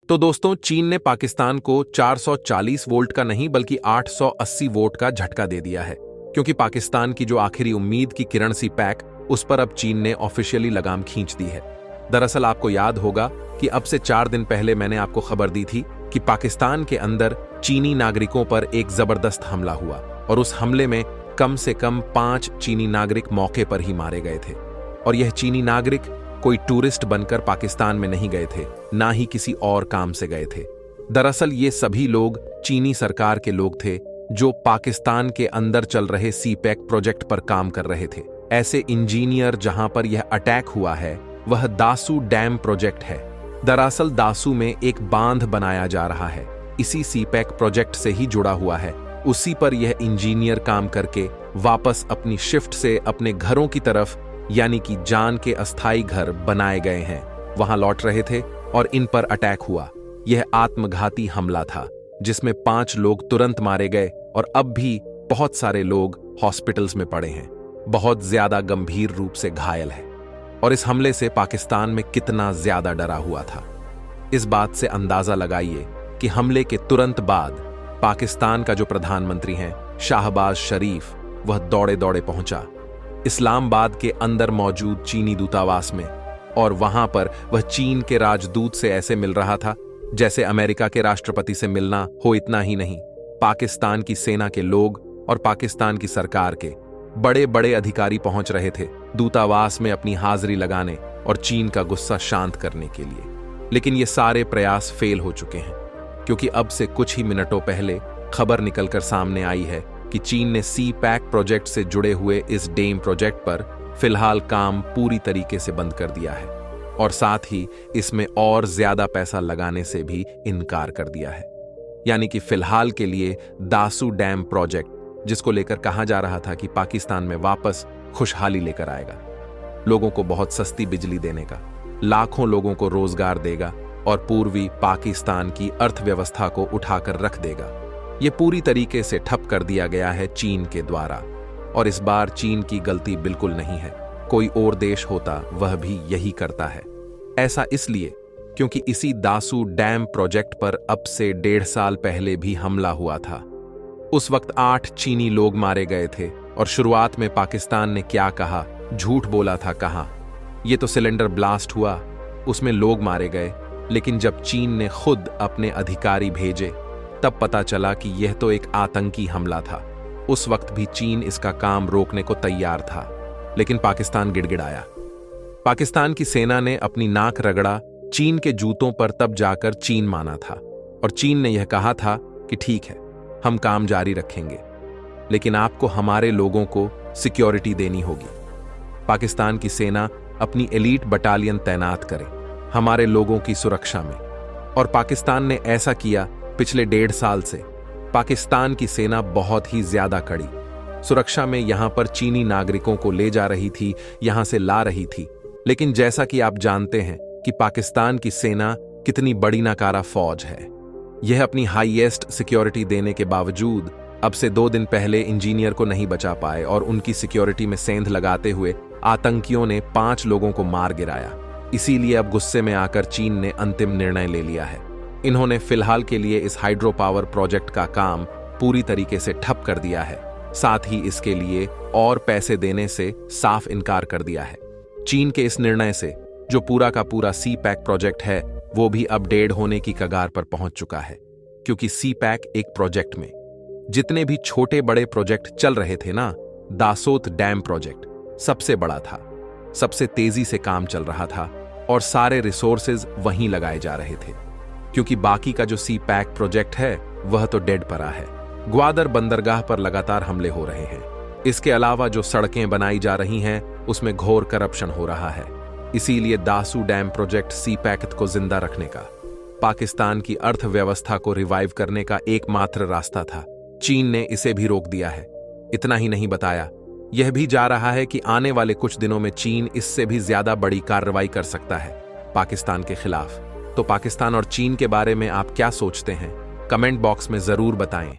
तो दोस्तों, चीन ने पाकिस्तान को 440 वोल्ट का नहीं बल्कि 880 वोल्ट का झटका दे दिया है, क्योंकि पाकिस्तान की जो आखिरी उम्मीद की किरण सी पैक, उस पर अब चीन ने ऑफिशियली लगाम खींच दी है। दरअसल आपको याद होगा कि अब से 4 दिन पहले मैंने आपको खबर दी थी कि पाकिस्तान के अंदर चीनी नागरिकों पर एक जबरदस्त हमला हुआ और उस हमले में कम से कम 5 चीनी नागरिक मौके पर ही मारे गए थे। और यह चीनी नागरिक कोई टूरिस्ट बनकर पाकिस्तान में नहीं गए थे, ना ही किसी और काम से गए थे। दरअसल ये सभी लोग चीनी सरकार के लोग थे जो पाकिस्तान के अंदर चल रहे सीपैक प्रोजेक्ट पर काम कर रहे थे। ऐसे इंजीनियर जहां पर यह अटैक हुआ है वह दासू डैम प्रोजेक्ट है। दरअसल दासू में एक बांध बनाया जा रहा है, इसी सीपैक प्रोजेक्ट से ही जुड़ा हुआ है। उसी पर यह इंजीनियर काम करके वापस अपनी शिफ्ट से अपने घरों की तरफ, यानी कि जान के अस्थायी घर बनाए गए हैं, वहां लौट रहे थे और इन पर अटैक हुआ। यह आत्मघाती हमला था जिसमें 5 लोग तुरंत मारे गए और अब भी बहुत सारे लोग हॉस्पिटल्स में पड़े हैं, बहुत ज्यादा गंभीर रूप से घायल है। और इस हमले से पाकिस्तान में कितना ज्यादा डरा हुआ था, इस बात से अंदाजा लगाइए कि हमले के तुरंत बाद पाकिस्तान का जो प्रधानमंत्री हैं शाहबाज शरीफ, वह दौड़े दौड़े पहुंचा इस्लामाबाद के अंदर मौजूद चीनी दूतावास में, और वहां पर वह चीन के राजदूत से ऐसे मिल रहा था जैसे अमेरिका के राष्ट्रपति से मिलना हो। इतना ही नहीं, पाकिस्तान की सेना के लोग और पाकिस्तान की सरकार के बड़े बड़े अधिकारी पहुंच रहे थे दूतावास में अपनी हाजिरी लगाने और चीन का गुस्सा शांत करने के लिए। लेकिन ये सारे प्रयास फेल हो चुके हैं, क्योंकि अब से कुछ ही मिनटों पहले खबर निकलकर सामने आई है कि चीन ने सीपैक प्रोजेक्ट से जुड़े हुए इस डैम प्रोजेक्ट पर फिलहाल काम पूरी तरीके से बंद कर दिया है और साथ ही इसमें और ज्यादा पैसा लगाने से भी इनकार कर दिया है। यानी कि फिलहाल के लिए दासू डैम प्रोजेक्ट, जिसको लेकर कहा जा रहा था कि पाकिस्तान में वापस खुशहाली लेकर आएगा, लोगों को बहुत सस्ती बिजली देने का, लाखों लोगों को रोजगार देगा और पूर्वी पाकिस्तान की अर्थव्यवस्था को उठाकर रख देगा, ये पूरी तरीके से ठप कर दिया गया है चीन के द्वारा। और इस बार चीन की गलती बिल्कुल नहीं है, कोई और देश होता वह भी यही करता है। ऐसा इसलिए क्योंकि इसी दासू डैम प्रोजेक्ट पर अब से 1.5 साल पहले भी हमला हुआ था। उस वक्त 8 चीनी लोग मारे गए थे और शुरुआत में पाकिस्तान ने क्या कहा, झूठ बोला था, कहा ये तो सिलेंडर ब्लास्ट हुआ, उसमें लोग मारे गए। लेकिन जब चीन ने खुद अपने अधिकारी भेजे तब पता चला कि यह तो एक आतंकी हमला था। उस वक्त भी चीन इसका काम रोकने को तैयार था, लेकिन पाकिस्तान गिड़गिड़ाया। पाकिस्तान की सेना ने अपनी नाक रगड़ा चीन के जूतों पर, तब जाकर चीन माना था और चीन ने यह कहा था कि ठीक है, हम काम जारी रखेंगे, लेकिन आपको हमारे लोगों को सिक्योरिटी देनी होगी। पाकिस्तान की सेना अपनी एलीट बटालियन तैनात करे हमारे लोगों की सुरक्षा में, और पाकिस्तान ने ऐसा किया। पिछले 1.5 साल से पाकिस्तान की सेना बहुत ही ज्यादा कड़ी सुरक्षा में यहां पर चीनी नागरिकों को ले जा रही थी, यहां से ला रही थी। लेकिन जैसा कि आप जानते हैं कि पाकिस्तान की सेना कितनी बड़ी नाकारा फौज है, यह अपनी हाईएस्ट सिक्योरिटी देने के बावजूद अब से 2 दिन पहले इंजीनियर को नहीं बचा पाए और उनकी सिक्योरिटी में सेंध लगाते हुए आतंकियों ने 5 लोगों को मार गिराया। इसीलिए अब गुस्से में आकर चीन ने अंतिम निर्णय ले लिया है। इन्होंने फिलहाल के लिए इस हाइड्रो पावर प्रोजेक्ट का काम पूरी तरीके से ठप कर दिया है, साथ ही इसके लिए और पैसे देने से साफ इनकार कर दिया है। चीन के इस निर्णय से जो पूरा का पूरा सीपैक प्रोजेक्ट है वो भी अब डेड होने की कगार पर पहुंच चुका है, क्योंकि सीपैक एक प्रोजेक्ट में जितने भी छोटे बड़े प्रोजेक्ट चल रहे थे ना, दासोत डैम प्रोजेक्ट सबसे बड़ा था, सबसे तेजी से काम चल रहा था और सारे रिसोर्सेज वहीं लगाए जा रहे थे। क्योंकि बाकी का जो सीपैक प्रोजेक्ट है वह तो डेड पड़ा है। ग्वादर बंदरगाह पर लगातार हमले हो रहे हैं। इसके अलावा जो सड़कें बनाई जा रही हैं उसमें घोर करप्शन हो रहा है। इसीलिए दासू डैम प्रोजेक्ट सीपैक को जिंदा रखने का, पाकिस्तान की अर्थव्यवस्था को रिवाइव करने का एकमात्र रास्ता था। चीन ने इसे भी रोक दिया है। इतना ही नहीं बताया, यह भी जा रहा है कि आने वाले कुछ दिनों में चीन इससे भी ज्यादा बड़ी कार्रवाई कर सकता है पाकिस्तान के खिलाफ। तो पाकिस्तान और चीन के बारे में आप क्या सोचते हैं? कमेंट बॉक्स में जरूर बताएं।